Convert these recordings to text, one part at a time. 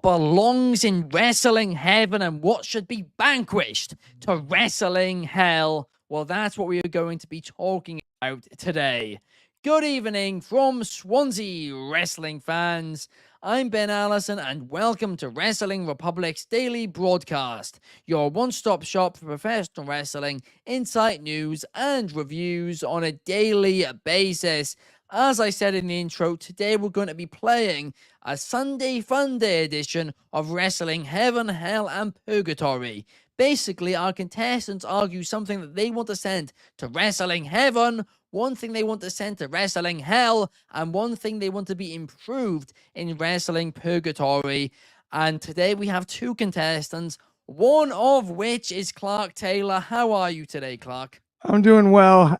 belongs in wrestling heaven and what should be vanquished to wrestling hell? Well, that's what we are going to be talking about today. Good evening from Swansea, wrestling fans. I'm Ben Allison, and welcome to Wrestling Republic's daily broadcast, your one-stop shop for professional wrestling, insight, news, and reviews on a daily basis. As I said in the intro, today we're going to be playing a Sunday Funday edition of Wrestling Heaven, Hell, and Purgatory. Basically, our contestants argue something that they want to send to Wrestling Heaven, one thing they want to send to Wrestling Hell, and one thing they want to be improved in Wrestling Purgatory. And today we have two contestants, one of which is Clark Taylor. How are you today, Clark? I'm doing well.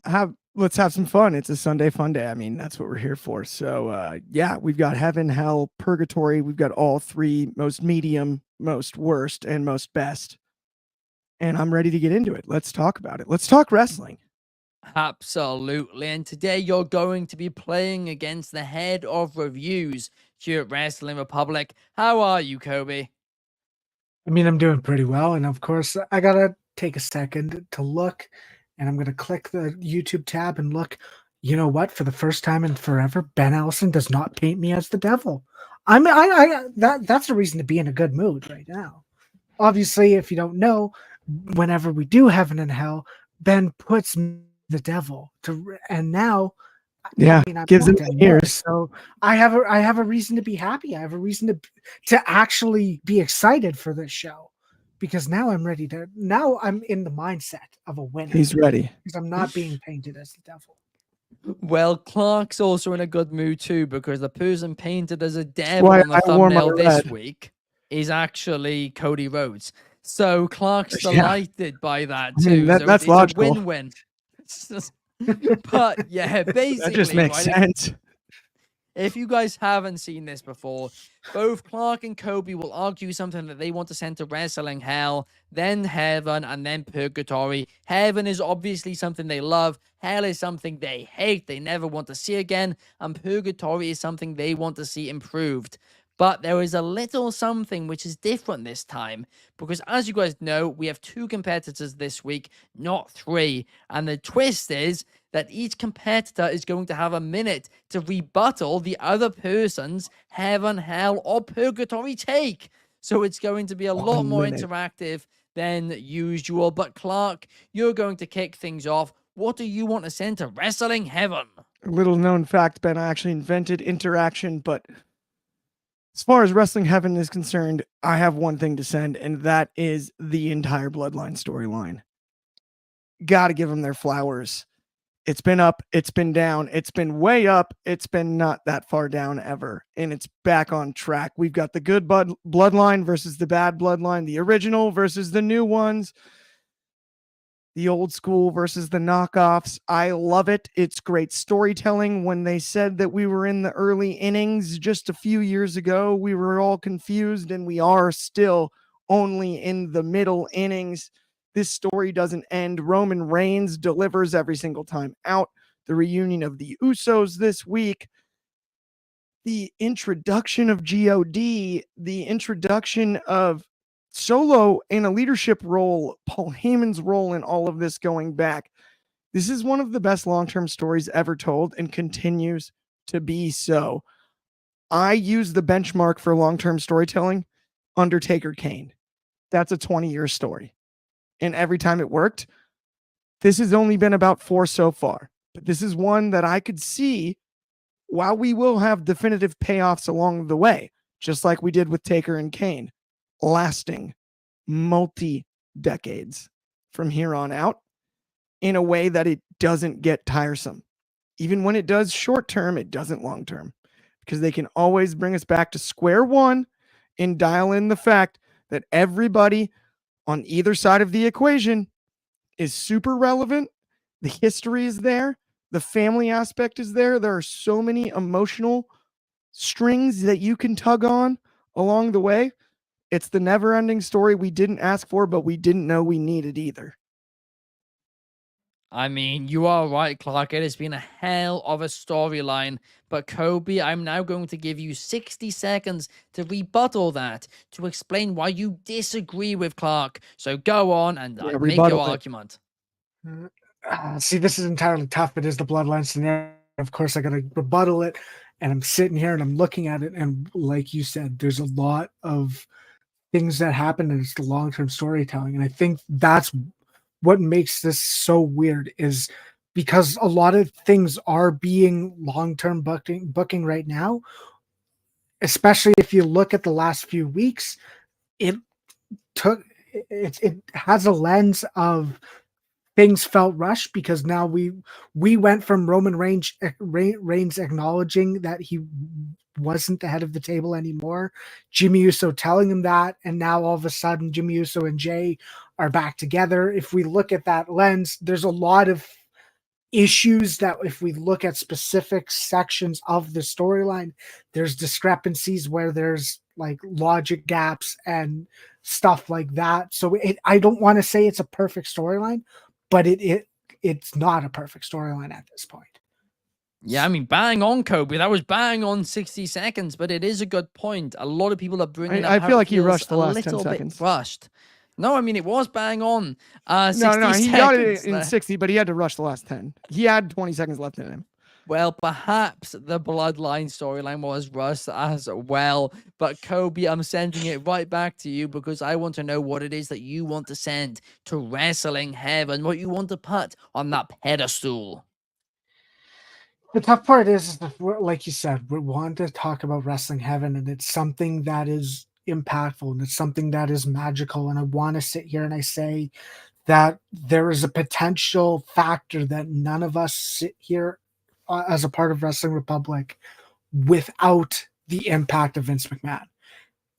Let's have some fun. It's a Sunday fun day. I mean, that's what we're here for. So, yeah, we've got heaven, hell, purgatory. We've got all three: most medium, most worst, and most best. And I'm ready to get into it. Let's talk about it. Let's talk wrestling. Absolutely. And today you're going to be playing against the head of reviews here at Wrestling Republic. How are you, Coby? I mean, I'm doing pretty well. And of course, I got to take a second to look. And I'm going to click the YouTube tab and look. You know what? For the first time in forever, Ben Allison does not paint me as the devil. That's a reason to be in a good mood right now. Obviously, if you don't know, whenever we do heaven and hell, Ben puts the devil to, and now, yeah, gives him ears. So I have a reason to be happy. I have a reason to actually be excited for this show. Because now I'm ready to. Now I'm in the mindset of a winner. He's ready because I'm not being painted as the devil. Well, Clark's also in a good mood too because the person painted as a devil on the thumbnail this week is actually Cody Rhodes. So Clark's delighted by that too. I mean, that's it's logical. A win-win. But yeah, basically that just makes sense. If you guys haven't seen this before, both Clark and Coby will argue something that they want to send to Wrestling Hell, then Heaven, and then Purgatory. Heaven is obviously something they love. Hell is something they hate, they never want to see again. And Purgatory is something they want to see improved. But there is a little something which is different this time. Because as you guys know, we have two competitors this week, not three. And the twist is that each competitor is going to have a minute to rebuttal the other person's heaven, hell, or purgatory take. So it's going to be a lot more interactive than usual. But Clark, you're going to kick things off. What do you want to send to Wrestling Heaven? Little known fact, Ben, I actually invented interaction, but as far as Wrestling Heaven is concerned, I have one thing to send, and that is the entire Bloodline storyline. Got to give them their flowers. It's been up, it's been down, it's been way up, it's been not that far down ever, and it's back on track. We've got the good bloodline versus the bad bloodline, the original versus the new ones, the old school versus the knockoffs. I love it. It's great storytelling. When they said that we were in the early innings just a few years ago, we were all confused, and we are still only in the middle innings. This story doesn't end. Roman Reigns delivers every single time out. The reunion of the Usos this week. The introduction of GOD. The introduction of Solo in a leadership role. Paul Heyman's role in all of this going back. This is one of the best long-term stories ever told and continues to be so. I use the benchmark for long-term storytelling, Undertaker Kane. That's a 20-year story. And every time it worked. This has only been about 4 so far. But this is one that I could see, while we will have definitive payoffs along the way, just like we did with Taker and Kane, lasting multi-decades from here on out in a way that it doesn't get tiresome. Even when it does short-term, it doesn't long-term. Because they can always bring us back to square one and dial in the fact that everybody on either side of the equation is super relevant. The history is there. The family aspect is there. There are so many emotional strings that you can tug on along the way. It's the never-ending story we didn't ask for, but we didn't know we needed either. I mean, you are right, Clark. It has been a hell of a storyline. But Coby, I'm now going to give you 60 seconds to rebuttal that, to explain why you disagree with Clark. So go on and Yeah, make your rebuttal it. argument. See, this is entirely tough. It is the bloodline scenario. Of course, I got to rebuttal it. And I'm sitting here and I'm looking at it. And like you said, there's a lot of things that happen, and it's the long-term storytelling. And I think that's what makes this so weird, is because a lot of things are being long-term booking right now, especially if you look at the last few weeks. It it has a lens of things felt rushed, because now we went from Roman Reigns acknowledging that he wasn't the head of the table anymore, Jimmy Uso telling him that, and now all of a sudden Jimmy Uso and Jay are back together. If we look at that lens, there's a lot of issues that, if we look at specific sections of the storyline, there's discrepancies where there's like logic gaps and stuff like that. So I don't want to say it's a perfect storyline, but it's not a perfect storyline at this point. Yeah, I mean, bang on, Coby. That was bang on 60 seconds, but it is a good point. A lot of people are bringing up I how feel it like he feels rushed the a last 10 little bit seconds. rushed. No, I mean, it was bang on 60 No, he got it seconds in there. 60, but he had to rush the last 10. He had 20 seconds left in him. Well, perhaps the bloodline storyline was rushed as well. But Coby, I'm sending it right back to you, because I want to know what it is that you want to send to wrestling heaven, what you want to put on that pedestal. The tough part is that like you said, we want to talk about wrestling heaven, and it's something that is impactful, and it's something that is magical. And I want to sit here and I say that there is a potential factor that none of us sit here as a part of Wrestling Republic without the impact of Vince McMahon.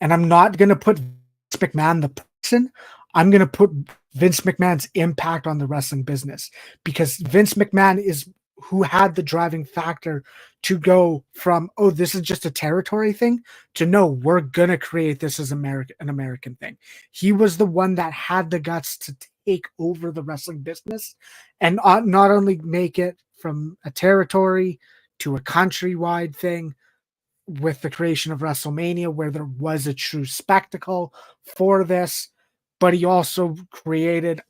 And I'm not going to put Vince McMahon the person. I'm going to put Vince McMahon's impact on the wrestling business, because Vince McMahon is who had the driving factor to go from, oh, this is just a territory thing, to no, we're going to create this as an American thing. He was the one that had the guts to take over the wrestling business, and not only make it from a territory to a countrywide thing, with the creation of WrestleMania, where there was a true spectacle for this, but he also created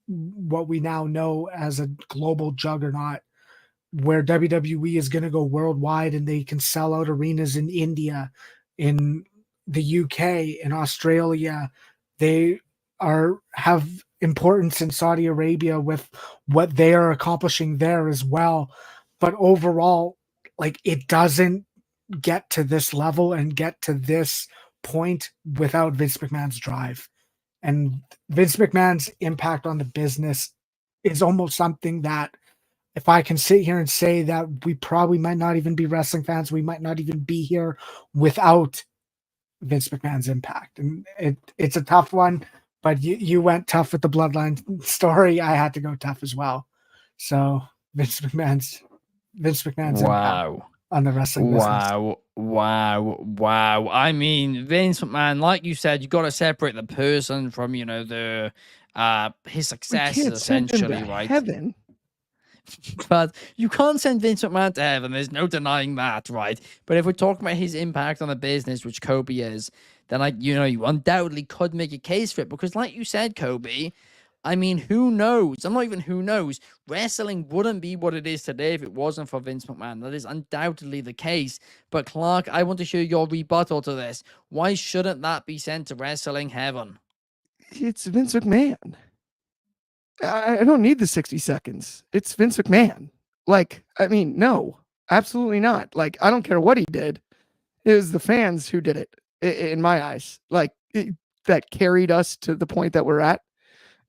what we now know as a global juggernaut, where WWE is going to go worldwide, and they can sell out arenas in India, in the UK, in Australia. They have importance in Saudi Arabia with what they are accomplishing there as well. But overall, like, it doesn't get to this level and get to this point without Vince McMahon's drive. And Vince McMahon's impact on the business is almost something that, if I can sit here and say that we probably might not even be wrestling fans, we might not even be here without Vince McMahon's impact. And it's a tough one, but you went tough with the bloodline story. I had to go tough as well. So Vince McMahon's impact on the wrestling business. Wow. I mean, Vince McMahon, like you said, you got to separate the person from, the his success, essentially, right? Heaven. But you can't send Vince McMahon to heaven. There's no denying that, right? But if we're talking about his impact on the business, which Coby is, then you undoubtedly could make a case for it, because like you said, Coby, I mean, who knows? I'm not even who knows. Wrestling wouldn't be what it is today if it wasn't for Vince McMahon. That is undoubtedly the case. But Clark, I want to hear your rebuttal to this. Why shouldn't that be sent to wrestling heaven? It's Vince McMahon. I don't need the 60 seconds. It's Vince McMahon. Like, I mean, no, absolutely not. Like, I don't care what he did. It was the fans who did it, in my eyes. Like, that carried us to the point that we're at.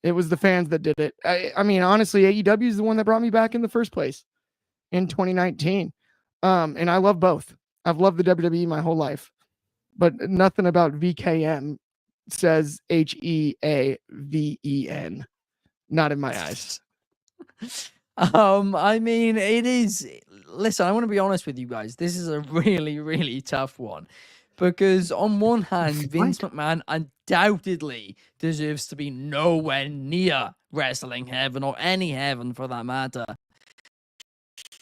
It was the fans that did it. I mean, honestly, AEW is the one that brought me back in the first place in 2019. And I love both. I've loved the WWE my whole life, but nothing about VKM says HEAVEN. Not in my eyes. I mean, it is. Listen, I want to be honest with you guys. This is a really, really tough one, because on one hand, Vince McMahon undoubtedly deserves to be nowhere near wrestling heaven, or any heaven for that matter.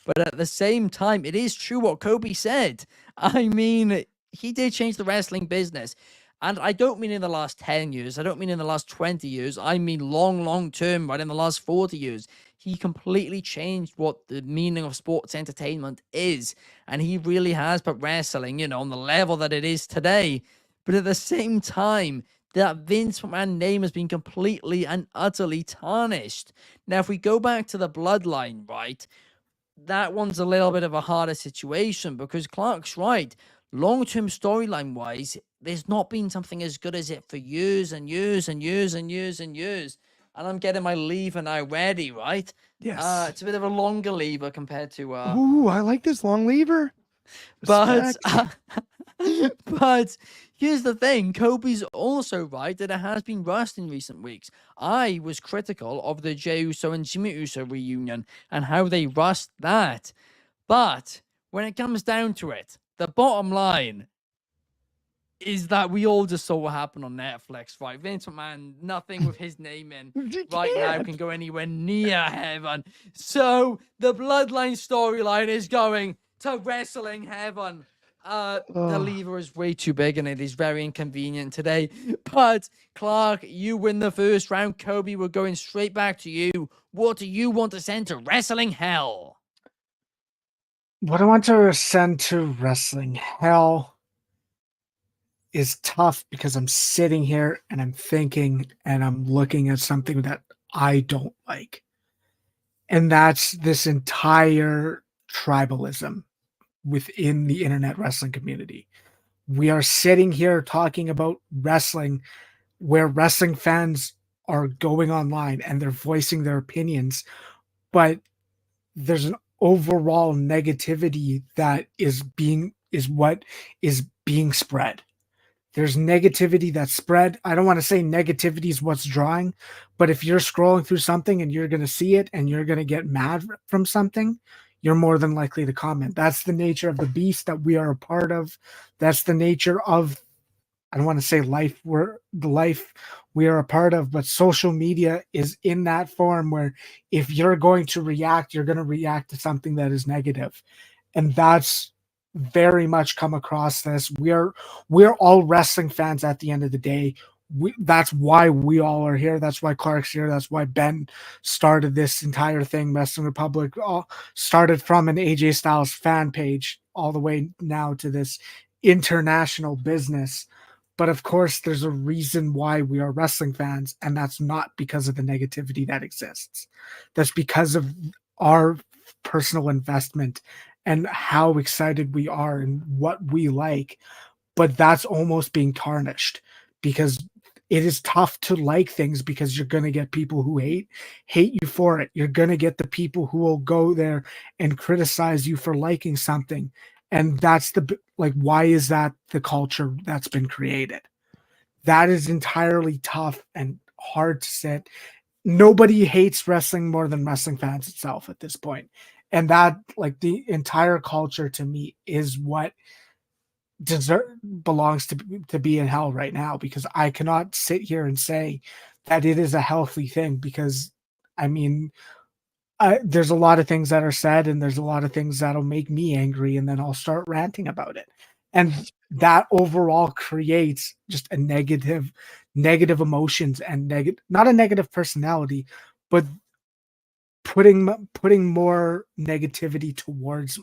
But at the same time, it is true what Coby said. I mean, he did change the wrestling business. And I don't mean in the last 10 years. I don't mean in the last 20 years. I mean long term, right in the last 40 years. He completely changed what the meaning of sports entertainment is. And he really has put wrestling, on the level that it is today. But at the same time, that Vince McMahon name has been completely and utterly tarnished. Now, if we go back to the bloodline, right, that one's a little bit of a harder situation because Clark's right. Long-term storyline wise, there's not been something as good as it for years and years and years and years and years. And I'm getting my lever now ready, right? Yes. It's a bit of a longer lever compared to Ooh, I like this long lever. but Respect. but here's the thing. Coby's also right that it has been rushed in recent weeks. I was critical of the Jey Uso and Jimmy Uso reunion and how they rushed that. But when it comes down to it, the bottom line is that we all just saw what happened on Netflix, right? Vince McMahon, nothing with his name in right now can go anywhere near heaven. So the bloodline storyline is going to wrestling heaven. The lever is way too big and it is very inconvenient today. But Clark, you win the first round. Coby, we're going straight back to you. What do you want to send to wrestling hell? What I want to send to wrestling hell is tough because I'm sitting here and I'm thinking and I'm looking at something that I don't like. And that's this entire tribalism within the internet wrestling community. We are sitting here talking about wrestling where wrestling fans are going online and they're voicing their opinions, but there's an overall negativity that is what is being spread. There's negativity that's spread. I don't want to say negativity is what's drawing, but if you're scrolling through something and you're going to see it and you're going to get mad from something, you're more than likely to comment. That's the nature of the beast that we are a part of. That's the nature of, I don't want to say life, the life we are a part of, but social media is in that form where if you're going to react, you're going to react to something that is negative. And that's very much come across this. We're all wrestling fans at the end of the day. That's why we all are here. That's why Clark's here. That's why Ben started this entire thing. Wrestling Republic all started from an AJ Styles fan page all the way now to this international business. But of course, there's a reason why we are wrestling fans, and that's not because of the negativity that exists. That's because of our personal investment and how excited we are and what we like. But that's almost being tarnished because it is tough to like things because you're going to get people who hate you for it. You're going to get the people who will go there and criticize you for liking something. And that's why is that the culture that's been created? That is entirely tough and hard to sit. Nobody hates wrestling more than wrestling fans itself at this point. And that, the entire culture to me is what belongs to be in hell right now, because I cannot sit here and say that it is a healthy thing because, I mean, there's a lot of things that are said and there's a lot of things that'll make me angry and then I'll start ranting about it. And that overall creates just a negative emotions and not a negative personality, but putting more negativity towards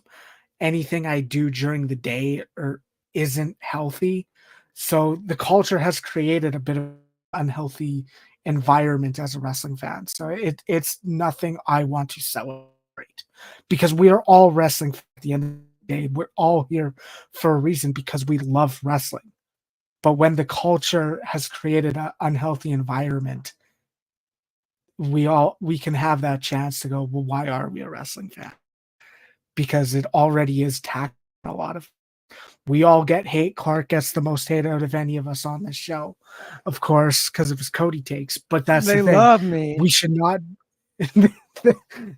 anything I do during the day or isn't healthy. So the culture has created a bit of unhealthy environment as a wrestling fan. So it's nothing I want to celebrate because we are all wrestling at the end of the day. We're all here for a reason because we love wrestling. But when the culture has created an unhealthy environment, we can have that chance to go, well, why are we a wrestling fan? Because it already is tacked a lot of. We all get hate. Clark gets the most hate out of any of us on this show, of course, because of his Cody takes. But that's They the thing. love me. We should not.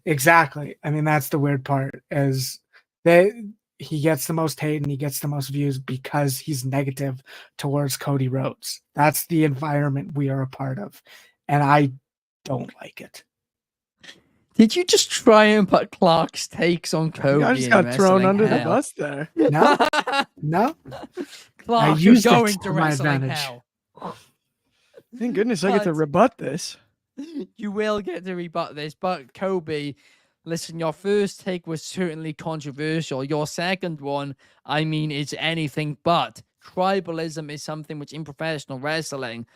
Exactly. I mean, that's the weird part is that he gets the most hate and he gets the most views because he's negative towards Cody Rhodes. That's the environment we are a part of. And I don't like it. Did you just try and put Clark's takes on Coby? I just in got thrown wrestling under the hell? bus there. No, no. Clark, you're used it going to to my wrestling advantage. hell. Thank goodness I get to But- rebut this. You will get to rebut this, but Coby, listen, your first take was certainly controversial. Your second one, I mean, is anything but. Tribalism is something which in professional wrestling,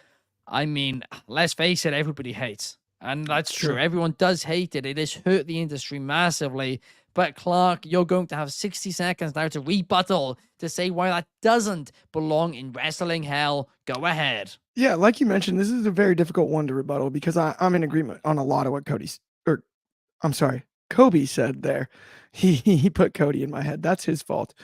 I mean, let's face it, everybody hates. And that's true. Everyone does hate it. It has hurt the industry massively. But Clark, you're going to have 60 seconds now to rebuttal to say why that doesn't belong in wrestling hell. Go ahead. Yeah, like you mentioned, this is a very difficult one to rebuttal because I'm in agreement on a lot of what Coby said there. He put Cody in my head. That's his fault.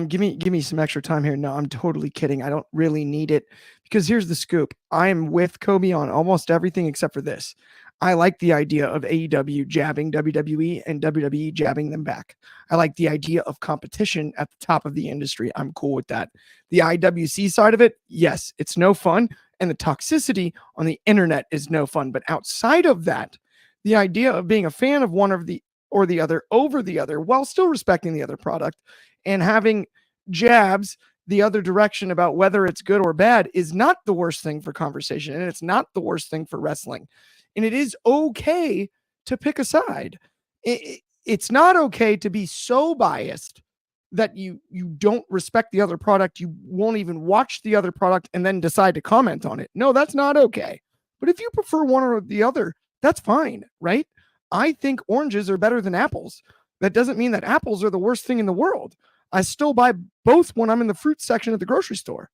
Give me some extra time here. No, I'm totally kidding. I don't really need it because here's the scoop. I am with Coby on almost everything except for this. I like the idea of AEW jabbing WWE and WWE jabbing them back. I like the idea of competition at the top of the industry. I'm cool with that. The IWC side of it, yes, it's no fun. And the toxicity on the internet is no fun. But outside of that, the idea of being a fan of one of the or the other over the other while still respecting the other product and having jabs the other direction about whether it's good or bad is not the worst thing for conversation. And it's not the worst thing for wrestling. And it is okay to pick a side. It's not okay to be so biased that you don't respect the other product. You won't even watch the other product and then decide to comment on it. No, that's not okay. But if you prefer one or the other, that's fine, right? I think oranges are better than apples. That doesn't mean that apples are the worst thing in the world. I still buy both when I'm in the fruit section at the grocery store.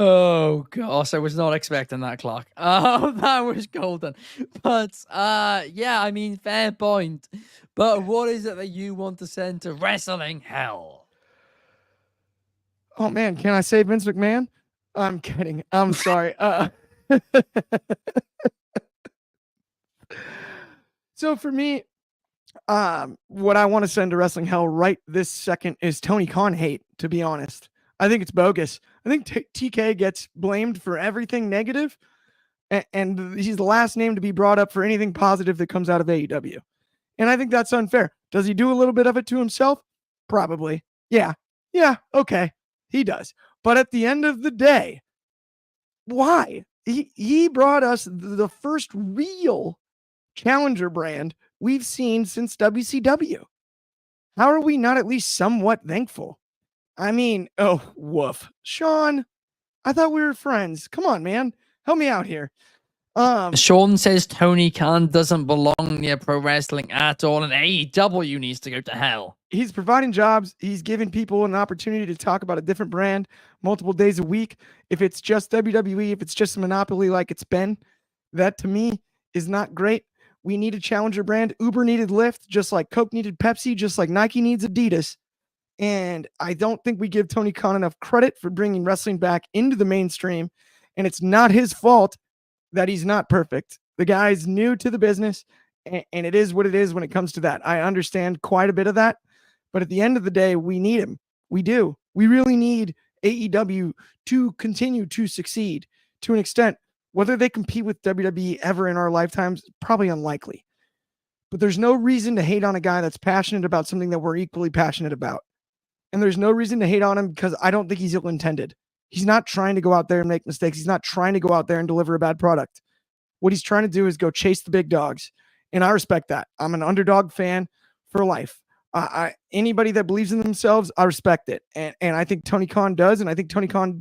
Oh gosh, I was not expecting that, Clark. That was golden. But yeah, I mean, fair point. But what is it that you want to send to wrestling hell? Oh man, can I say Vince McMahon? I'm kidding. I'm sorry. So for me, what I want to send to wrestling hell right this second is Tony Khan hate, to be honest. I think it's bogus. I think TK gets blamed for everything negative, and he's the last name to be brought up for anything positive that comes out of AEW. And I think that's unfair. Does he do a little bit of it to himself? Probably. Yeah, okay. He does. But at the end of the day, why? He brought us the first real challenger brand we've seen since WCW. How are we not at least somewhat thankful? I mean, oh, woof. Sean, I thought we were friends. Come on, man. Help me out here. Sean says Tony Khan doesn't belong near pro wrestling at all, and AEW needs to go to hell. He's providing jobs. He's giving people an opportunity to talk about a different brand multiple days a week. If it's just WWE, if it's just a monopoly like it's been, that to me is not great. We need a challenger brand. Uber needed Lyft, just like Coke needed Pepsi, just like Nike needs Adidas. And I don't think we give Tony Khan enough credit for bringing wrestling back into the mainstream. And it's not his fault that he's not perfect. The guy's new to the business, and it is what it is when it comes to that. I understand quite a bit of that. But at the end of the day, we need him. We do. We really need AEW to continue to succeed to an extent. Whether they compete with WWE ever in our lifetimes, probably unlikely. But there's no reason to hate on a guy that's passionate about something that we're equally passionate about. And there's no reason to hate on him because I don't think he's ill-intended. He's not trying to go out there and make mistakes. He's not trying to go out there and deliver a bad product. What he's trying to do is go chase the big dogs. And I respect that. I'm an underdog fan for life. Anybody that believes in themselves, I respect it. And I think Tony Khan does. And I think Tony Khan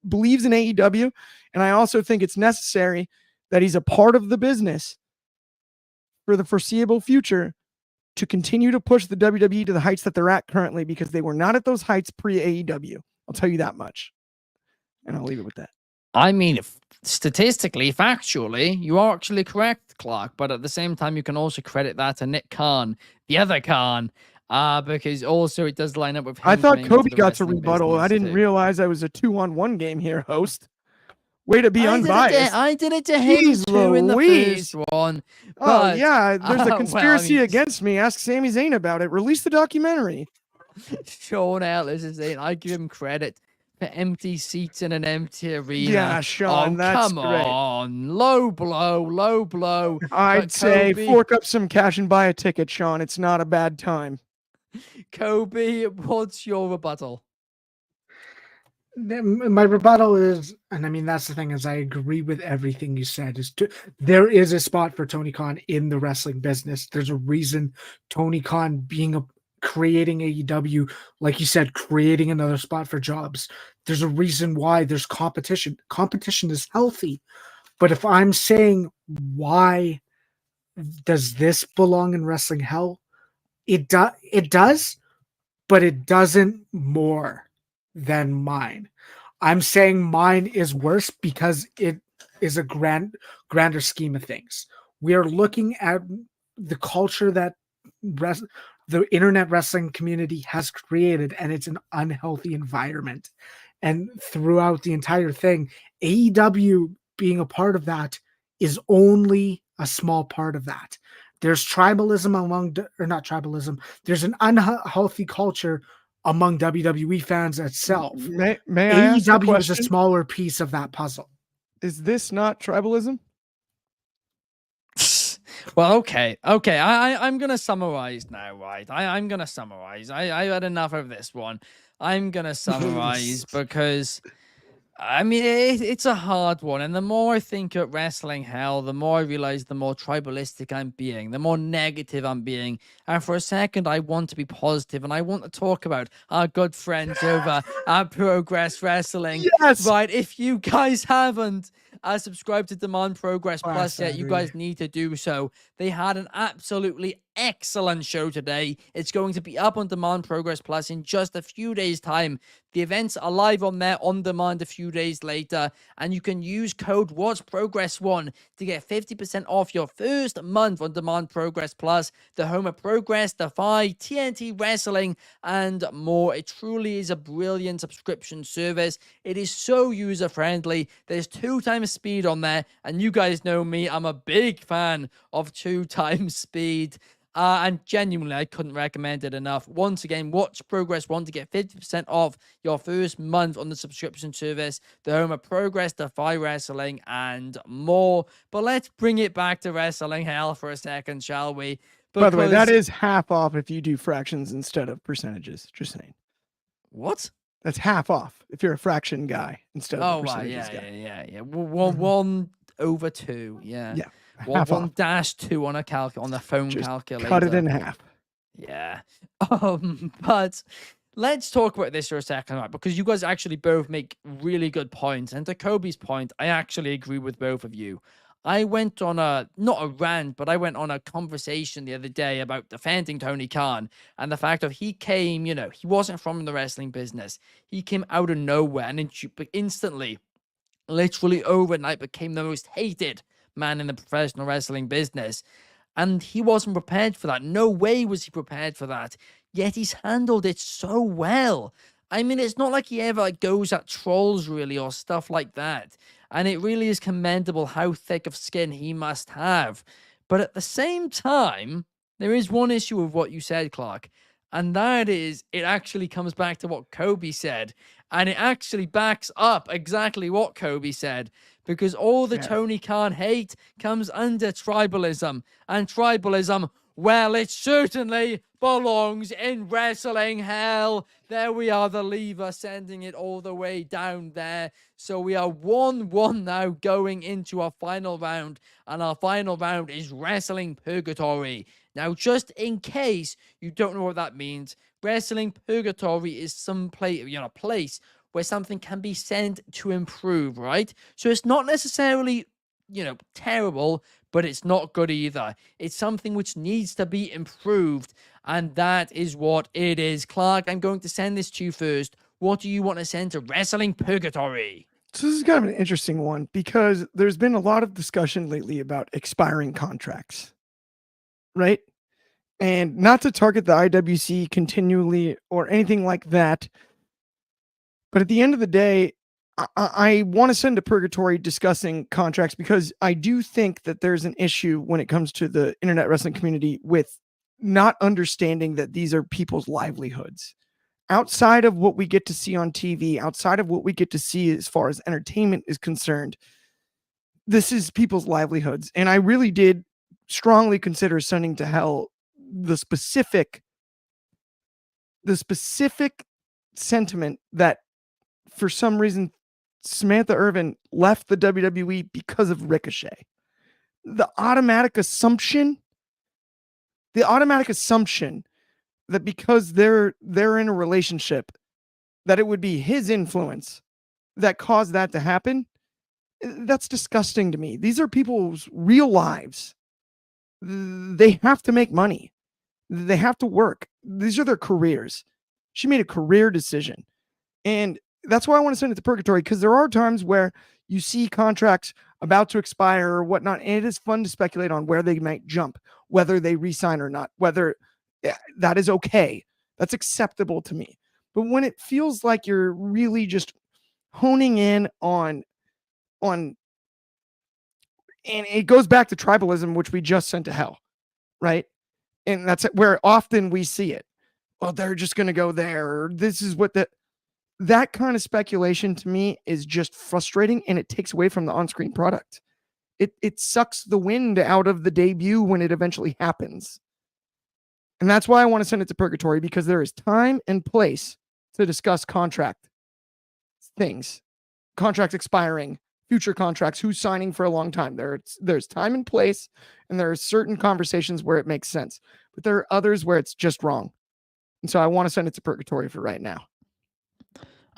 believes in AEW. And I also think it's necessary that he's a part of the business for the foreseeable future to continue to push the WWE to the heights that they're at currently, because they were not at those heights pre-AEW. I'll tell you that much. And I'll leave it with that. I mean, statistically, factually, you are actually correct, Clark. But at the same time, you can also credit that to Nick Khan, the other Khan, because also it does line up with him. I thought coming into Coby the got to wrestling rebuttal. I business didn't too. realize I was a 2-on-1 game here, host. Way to be unbiased. I did it to him Jeez too in the Louise. first one. Oh, But, yeah. There's a well, I conspiracy mean, against me. Ask Sami Zayn about it. Release the documentary. Sean Ellis is saying I give him credit for empty seats in an empty arena. Yeah, Sean, oh, that's come great. on. Low blow, low blow. I'd say Coby, fork up some cash and buy a ticket, Sean. It's not a bad time. Coby, what's your rebuttal? My rebuttal is, and I mean that's the thing, is I agree with everything you said. There is a spot for Tony Khan in the wrestling business. There's a reason Tony Khan creating AEW, like you said, creating another spot for jobs. There's a reason why there's competition. Competition is healthy. But if I'm saying, why does this belong in wrestling hell? It does, but it doesn't more than mine. I'm saying mine is worse because it is a grander scheme of things. We are looking at the culture that the internet wrestling community has created, and it's an unhealthy environment. And throughout the entire thing, AEW being a part of that is only a small part of that. There's tribalism not tribalism. There's an unhealthy culture among WWE fans itself. May I ask a AEW is a question? smaller piece of that puzzle. Is this not tribalism? Well, okay. I'm gonna summarize now, right? I'm gonna summarize. I had enough of this one. I'm gonna summarize because I mean it's a hard one, and the more I think at wrestling hell, the more I realize the more tribalistic I'm being, the more negative I'm being. And for a second, I want to be positive, and I want to talk about our good friends over at Progress Wrestling. Yes. Right? If you guys haven't subscribed to Demand Progress Plus yet, you guys need to do so. They had an absolutely excellent show today. It's going to be up on Demand Progress Plus in just a few days' time. The events are live on there on demand a few days later, and you can use code What'sProgress1 to get 50% off your first month on Demand Progress Plus, the home of Progress, Defy, TNT Wrestling, and more. It truly is a brilliant subscription service. It is so user-friendly. There's 2 times speed on there, and you guys know me, I'm a big fan of 2 times speed. And genuinely, I couldn't recommend it enough. Once again, watch Progress 1 to get 50% off your first month on the subscription service, the home of Progress, Defy Wrestling, and more. But let's bring it back to wrestling hell for a second, shall we? By the way, that is half off if you do fractions instead of percentages. Just saying. What? That's half off if you're a fraction guy instead of a percentages guy. Yeah. 1/2. Yeah. 1-2 on the phone Just calculator. cut it in half. Yeah. But let's talk about this for a second, right? Because you guys actually both make really good points. And to Coby's point, I actually agree with both of you. I went on not a rant, but I went on a conversation the other day about defending Tony Khan and the fact of he came, he wasn't from the wrestling business. He came out of nowhere and instantly, literally overnight, became the most hated man in the professional wrestling business. And he wasn't prepared for that. No way was he prepared for that. Yet he's handled it so well. I mean, it's not like he ever goes at trolls, really, or stuff like that. And it really is commendable how thick of skin he must have. But at the same time, there is one issue with what you said, Clark. And that is, it actually comes back to what Coby said. And it actually backs up exactly what Coby said. Because all the Tony Khan hate comes under tribalism. And tribalism, well, it certainly belongs in wrestling hell. There we are, the lever, sending it all the way down there. So we are 1-1 now going into our final round. And our final round is Wrestling Purgatory. Now, just in case you don't know what that means, Wrestling Purgatory is some place where something can be sent to improve, right? So it's not necessarily, terrible, but it's not good either. It's something which needs to be improved, and that is what it is. Clark, I'm going to send this to you first. What do you want to send to Wrestling Purgatory? So this is kind of an interesting one because there's been a lot of discussion lately about expiring contracts, right? And not to target the IWC continually or anything like that, but at the end of the day, I want to send to Purgatory discussing contracts because I do think that there's an issue when it comes to the internet wrestling community with not understanding that these are people's livelihoods. outside of what we get to see on TV, outside of what we get to see as far as entertainment is concerned, this is people's livelihoods. And I really did strongly consider sending to hell the specific sentiment that for some reason Samantha Irvin left the WWE because of Ricochet. The automatic assumption that because they're in a relationship, that it would be his influence that caused that to happen, that's disgusting to me. These are people's real lives. They have to make money. They have to work. These are their careers. She made a career decision. And that's why I want to send it to purgatory, because there are times where you see contracts about to expire or whatnot, and it is fun to speculate on where they might jump, whether they re-sign or not, whether that is okay. That's acceptable to me. But when it feels like you're really just honing in on, and it goes back to tribalism, which we just sent to hell, right? And that's where often we see it. Well, they're just going to go there. Or this is what that kind of speculation to me is just frustrating, and it takes away from the on-screen product. It sucks the wind out of the debut when it eventually happens. And that's why I want to send it to purgatory, because there is time and place to discuss contract things, contracts expiring, future contracts, who's signing for a long time. There's time and place, and there are certain conversations where it makes sense, but there are others where it's just wrong. And so I want to send it to purgatory for right now.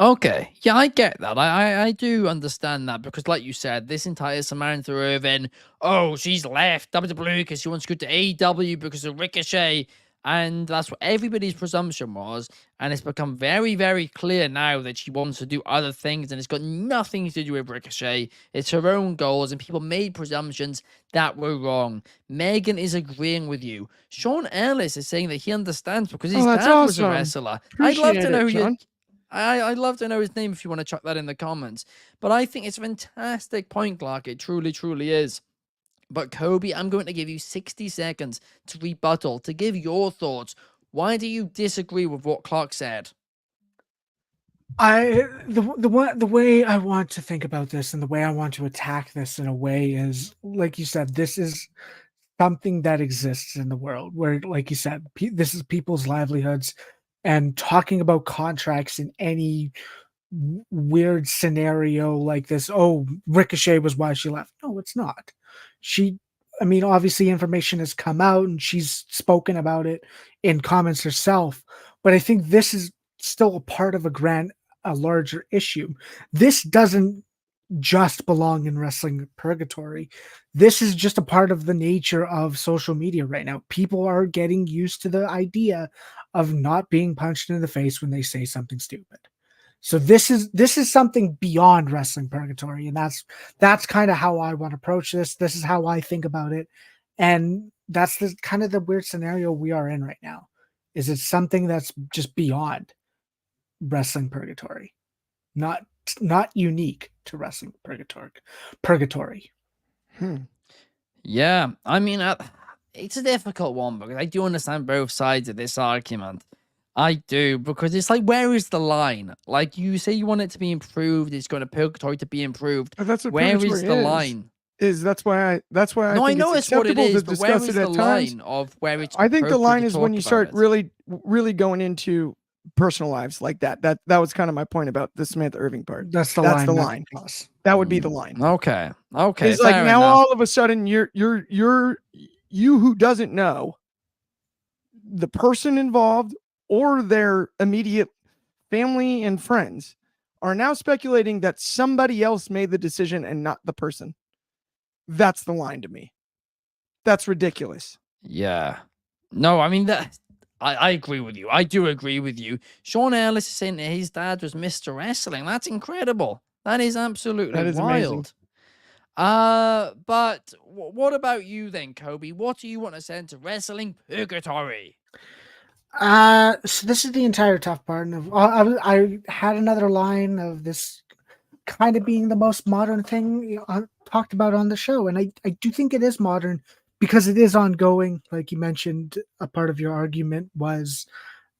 Okay, yeah, I get that. I do understand that, because, like you said, this entire Samantha Irvin, oh, she's left WWE because she wants to go to AEW because of Ricochet, and that's what everybody's presumption was. And it's become very, very clear now that she wants to do other things, and it's got nothing to do with Ricochet. It's her own goals, and people made presumptions that were wrong. Megan is agreeing with you. Sean Ellis is saying that he understands because his dad was a wrestler. I'd love to know who I'd love to know his name if you want to chuck that in the comments. But I think it's a fantastic point, Clark. It truly, truly is. But Coby, I'm going to give you 60 seconds to rebuttal, to give your thoughts. Why do you disagree with what Clark said? The way I want to think about this, and the way I want to attack this in a way, is, like you said, this is something that exists in the world where, like you said, this is people's livelihoods. And talking about contracts in any weird scenario like this, oh, Ricochet was why she left. No, it's not. Obviously information has come out and she's spoken about it in comments herself, but I think this is still a part of a larger issue. This doesn't just belong in wrestling purgatory. This is just a part of the nature of social media right now. People are getting used to the idea of not being punched in the face when they say something stupid. So this is something beyond wrestling purgatory, and that's kind of how I want to approach this. This is how I think about it, and that's the kind of the weird scenario we are in right now. Is it something that's just beyond wrestling purgatory, not unique to wrestling purgatory. Yeah, I mean, it's a difficult one, because I do understand both sides of this argument. I do, because it's like, where is the line? Like, you say you want it to be improved, it's going to purgatory to be improved. That's what where is the line? That's why No, I know it's what it is, but where is the line of where it's? I think the line is when you start really going into personal lives like that. That was kind of my point about the Samantha Irving part. That's the line. That would be the line. Okay. It's like now all of a sudden you who doesn't know the person involved or their immediate family and friends are now speculating that somebody else made the decision and not the person. That's the line to me. That's ridiculous. Yeah. No, I mean, that I agree with you. I do agree with you. Sean Ellis is saying that his dad was Mr. Wrestling. That's incredible. That is absolutely wild. Amazing. But what about you then, Coby? What do you want to send to wrestling purgatory? So this is the entire tough part. I had another line of this kind of being the most modern thing talked about on the show, and I do think it is modern because it is ongoing. Like you mentioned, a part of your argument was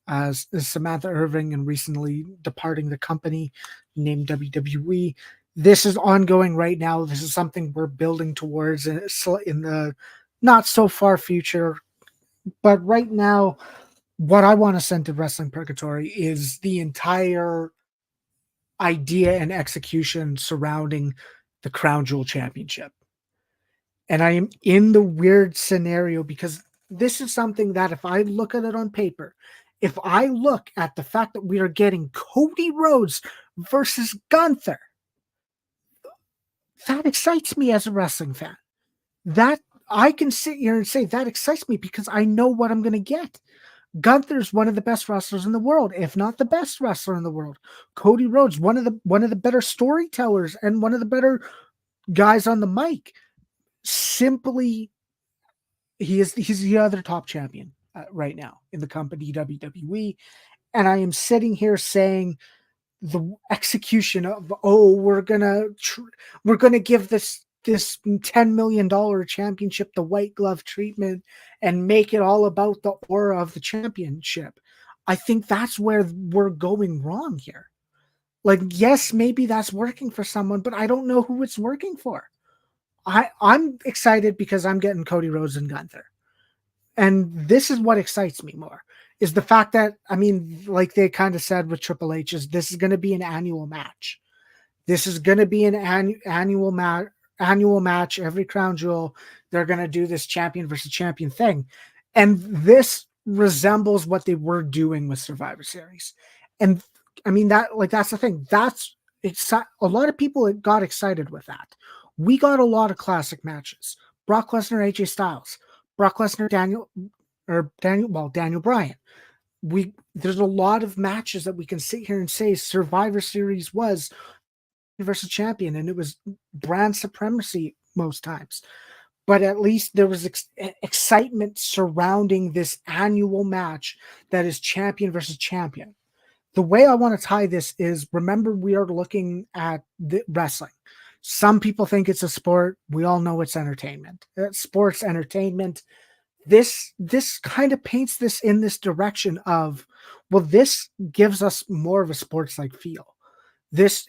as Samantha Irving and recently departing the company named WWE. This is ongoing right now. This is something we're building towards in the not so far future. But right now, what I want to send to Wrestling Purgatory is the entire idea and execution surrounding the Crown Jewel Championship. And I am in the weird scenario because this is something that if I look at it on paper, if I look at the fact that we are getting Cody Rhodes versus Gunther, that excites me as a wrestling fan. That I can sit here and say that excites me because I know what I'm going to get. Gunther's one of the best wrestlers in the world, if not the best wrestler in the world. Cody Rhodes, one of the better storytellers and one of the better guys on the mic. Simply, he's the other top champion right now in the company WWE, and I am sitting here saying the execution of we're gonna give this $10 million championship the white glove treatment and make it all about the aura of the championship. I think that's where we're going wrong here. Like, yes, maybe that's working for someone, but I don't know who it's working for. I'm excited because I'm getting Cody Rhodes and Gunther. And this is what excites me more is the fact that, I mean, like they kind of said with Triple H, is this is going to be an annual match. This is going to be an annual match. Every Crown Jewel, they're going to do this champion versus champion thing. And this resembles what they were doing with Survivor Series. And I mean, that's the thing. It's a lot of people got excited with that. We got a lot of classic matches. Brock Lesnar, AJ Styles, Brock Lesnar, Daniel Bryan. There's a lot of matches that we can sit here and say Survivor Series was versus champion, and it was brand supremacy most times. But at least there was excitement surrounding this annual match that is champion versus champion. The way I want to tie this is, remember, we are looking at the wrestling. Some people think it's a sport. We all know it's entertainment. Sports entertainment. This kind of paints this in this direction of, well, this gives us more of a sports-like feel. This,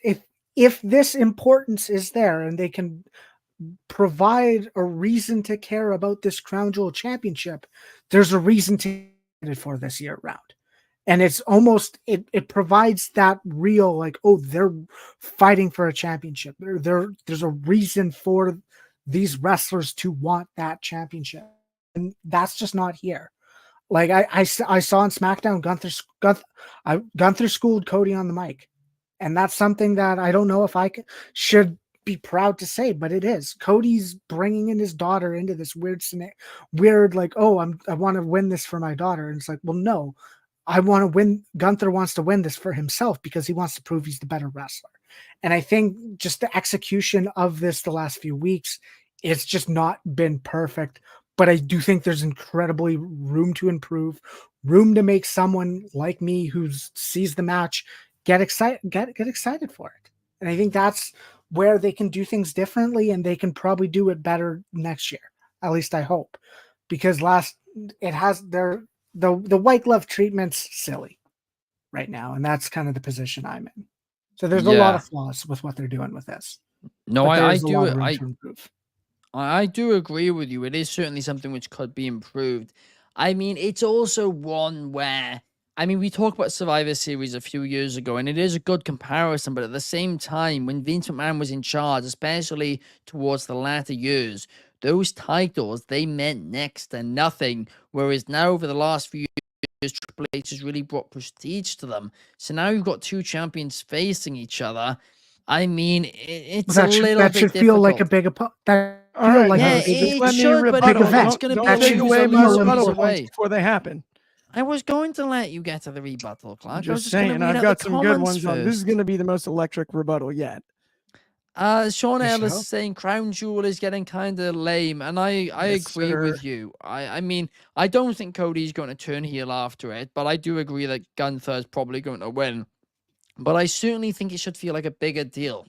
if this importance is there and they can provide a reason to care about this Crown Jewel Championship, there's a reason to get it for this year round. And it's almost, it provides that real, like, oh, they're fighting for a championship. There's a reason for these wrestlers to want that championship. And that's just not here. Like I saw on SmackDown, Gunther schooled Cody on the mic. And that's something that I don't know if I should be proud to say, but it is. Cody's bringing in his daughter into this weird, like, oh, I want to win this for my daughter. And it's like, well, no. I want to win. Gunther wants to win this for himself because he wants to prove he's the better wrestler. And I think just the execution of this the last few weeks, it's just not been perfect. But I do think there's incredibly room to improve, room to make someone like me who sees the match get excited for it. And I think that's where they can do things differently, and they can probably do it better next year. At least I hope, because the white glove treatment's silly right now, and that's kind of the position I'm in. So there's a lot of flaws with what they're doing with this. No, I do agree with you. It is certainly something which could be improved. I mean, it's also one where, I mean, we talked about Survivor Series a few years ago, and it is a good comparison, but at the same time, when Vince McMahon was in charge, especially towards the latter years, those titles, they meant next to nothing, whereas now over the last few years, Triple H has really brought prestige to them. So now you've got two champions facing each other. I mean, it's a little bit that should feel like a big All right, like yeah, it should, but it's going to be take away my rebuttal points before they happen. I was going to let you get to the rebuttal, Clark. Just saying, I've got some good ones on. This is going to be the most electric rebuttal yet. Sean Ellis is saying Crown Jewel is getting kind of lame, and I agree with you. I mean, I don't think Cody's going to turn heel after it, but I do agree that Gunther is probably going to win. But I certainly think it should feel like a bigger deal.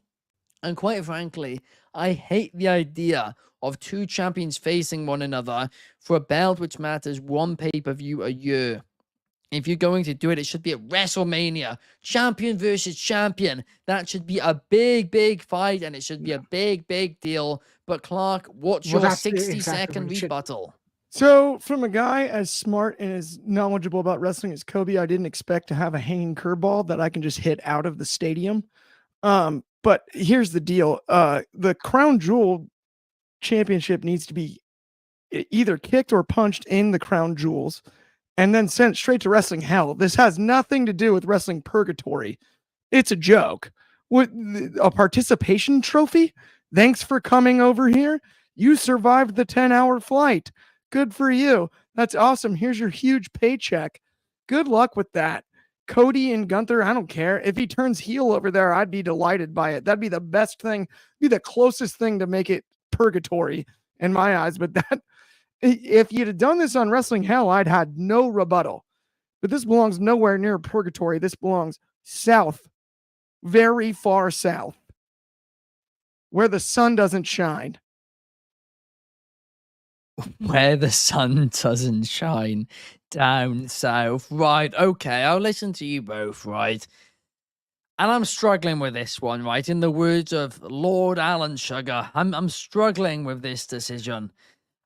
And quite frankly, I hate the idea of two champions facing one another for a belt which matters one pay-per-view a year. If you're going to do it, it should be at WrestleMania. Champion versus champion. That should be a big, big fight, and it should be a big, big deal. But Clark, what's Well, your that's exactly 60-second what it should be. rebuttal? So, from a guy as smart and as knowledgeable about wrestling as Coby, I didn't expect to have a hanging curveball that I can just hit out of the stadium. But here's the deal. The Crown Jewel Championship needs to be either kicked or punched in the Crown Jewels and then sent straight to Wrestling Hell. This has nothing to do with Wrestling Purgatory. It's a joke. What, a participation trophy? Thanks for coming over here. You survived the 10-hour flight. Good for you. That's awesome. Here's your huge paycheck. Good luck with that. Cody and Gunther, I don't care. If he turns heel over there, I'd be delighted by it. That'd be the best thing, be the closest thing to make it purgatory in my eyes. But that, if you'd have done this on Wrestling Hell, I'd had no rebuttal. But this belongs nowhere near purgatory. This belongs south, very far south, where the sun doesn't shine. Where the sun doesn't shine, down south. Right, okay, I'll listen to you both, right? And I'm struggling with this one, right? In the words of Lord Alan Sugar, I'm struggling with this decision.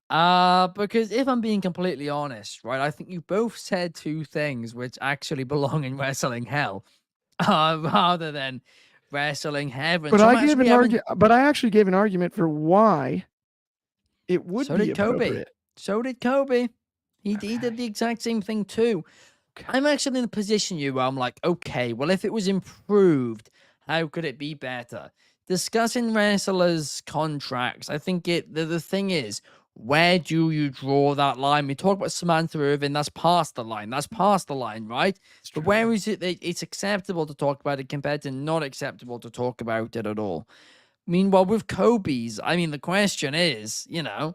Because if I'm being completely honest, right, I think you both said two things which actually belong in Wrestling Hell, rather than Wrestling Heaven. But So I actually gave an argument for why it would So be did Coby. appropriate. So did Coby. He did the exact same thing too. I'm actually in a position where I'm like, okay, well, if it was improved, how could it be better? Discussing wrestlers' contracts, I think the thing is, where do you draw that line? We talk about Samantha Irvin, that's past the line. That's past the line, right? But where is it that it's acceptable to talk about it compared to not acceptable to talk about it at all? Meanwhile, with Kobe's, I mean, the question is, you know,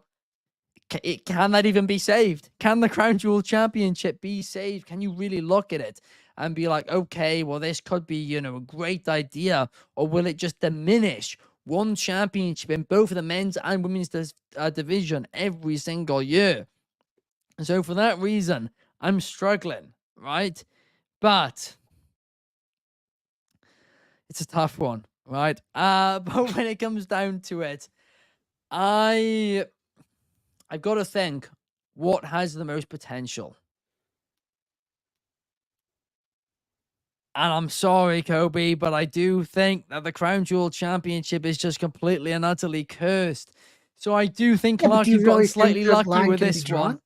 can that even be saved? Can the Crown Jewel Championship be saved? Can you really look at it and be like, okay, well, this could be, you know, a great idea, or will it just diminish one championship in both the men's and women's division every single year? And so for that reason, I'm struggling, right? But it's a tough one. Right. But when it comes down to it, I've got to think what has the most potential. And I'm sorry, Coby, but I do think that the Crown Jewel Championship is just completely and utterly cursed. So I do think, Clark, you've gotten slightly lucky with this one.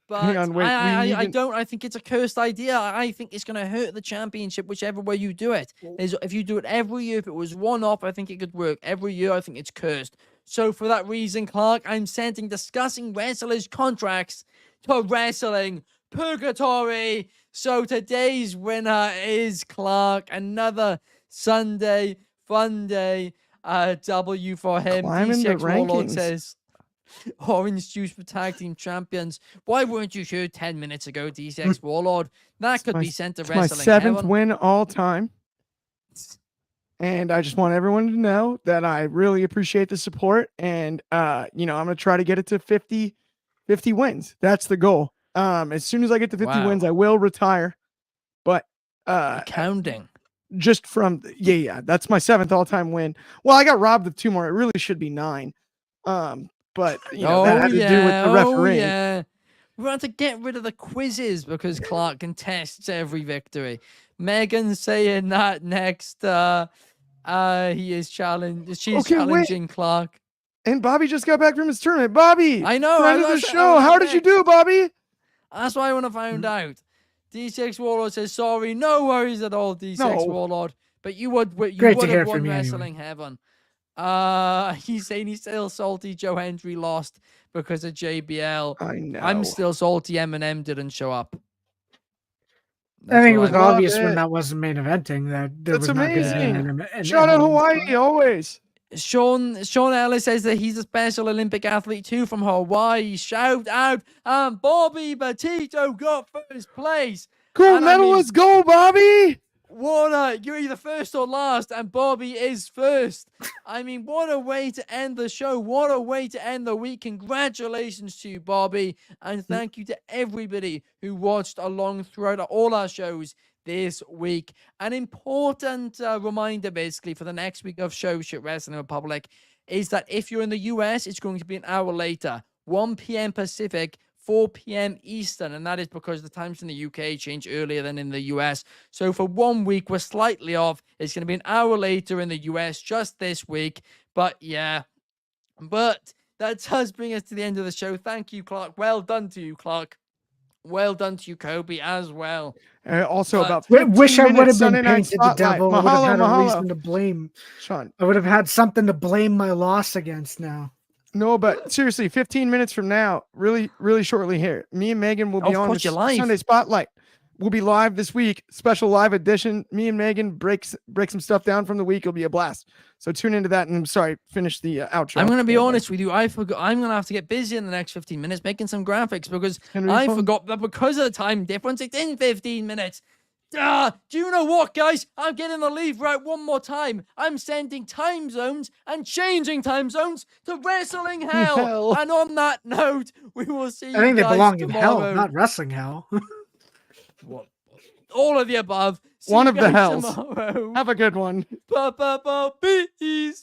But Hang on, wait, I don't. I think it's a cursed idea. I think it's going to hurt the championship whichever way you do it. If you do it every year, if it was one-off, I think it could work. Every year, I think it's cursed. So for that reason, Clark, I'm sending discussing wrestlers' contracts to Wrestling Purgatory. So today's winner is Clark. Another Sunday fun day. W for him. Climbing the Warlord rankings. says, Orange juice for tag team champions. Why weren't you here 10 minutes ago, D6 Warlord? That could be sent to It's my Wrestling 7th Heaven. win all time. And I just want everyone to know that I really appreciate the support. And, you know, I'm going to try to get it to 50 wins. That's the goal. As soon as I get to 50 wins, I will retire. But counting. Just from, yeah, that's my 7th all-time win. Well, I got robbed of 2 more. It really should be 9. But you know, that had to do with the referee. Yeah. We want to get rid of the quizzes because Clark contests every victory. Megan's saying that next. He is challenged. She's challenging Clark. And Bobby just got back from his tournament. Bobby, I know. friend of the show. How did you do, Bobby? That's what I want to find out. D6 Warlord says sorry. No worries at all, D6 Warlord. But you would have won Wrestling Heaven. He's saying he's still salty Joe Hendry lost because of JBL. I know. I'm still salty Eminem didn't show up. I think it was obvious when that wasn't main eventing that there That's was not amazing. An Shout out Hawaii always. Sean Ellis says that he's a Special Olympic athlete too from Hawaii. Shout out. Bobby Batito got first place. Cool medal, let's go, Bobby. You're either first or last, and Bobby is first. I mean, what a way to end the show. What a way to end the week. Congratulations to you, Bobby. And thank you to everybody who watched along throughout all our shows this week. An important reminder, basically, for the next week of Show Shit Wrestling Republic is that if you're in the US, it's going to be an hour later, 1 p.m. Pacific, 4 p.m. Eastern, and that is because the times in the UK change earlier than in the US. So for 1 week, we're slightly off. It's going to be an hour later in the US just this week. But yeah, but that does bring us to the end of the show. Thank you, Clark. Well done to you, Clark. Well done to you, Coby, as well. Also, about wish I would have Sunday been Night painted the Spotlight. devil. I would have had a Mahalo. reason to blame. Sean. I would have had something to blame my loss against now. No, but seriously, 15 minutes from now, really, really shortly here, me and Megan will be on the Sunday Spotlight. We'll be live this week, special live edition. Me and Megan break some stuff down from the week. It'll be a blast. So tune into that. And I'm sorry, finish the outro. I'm going to be honest with you. I forgot. I'm going to have to get busy in the next 15 minutes making some graphics because I forgot that because of the time difference, it's in 15 minutes. Do you know what, guys? I'm getting the leave right one more time. I'm sending time zones and changing time zones to Wrestling Hell. And on that note, we will see you guys I think they belong tomorrow. in hell, not Wrestling Hell. All of the above. See one you of the guys hells. tomorrow. Have a good one. Peace.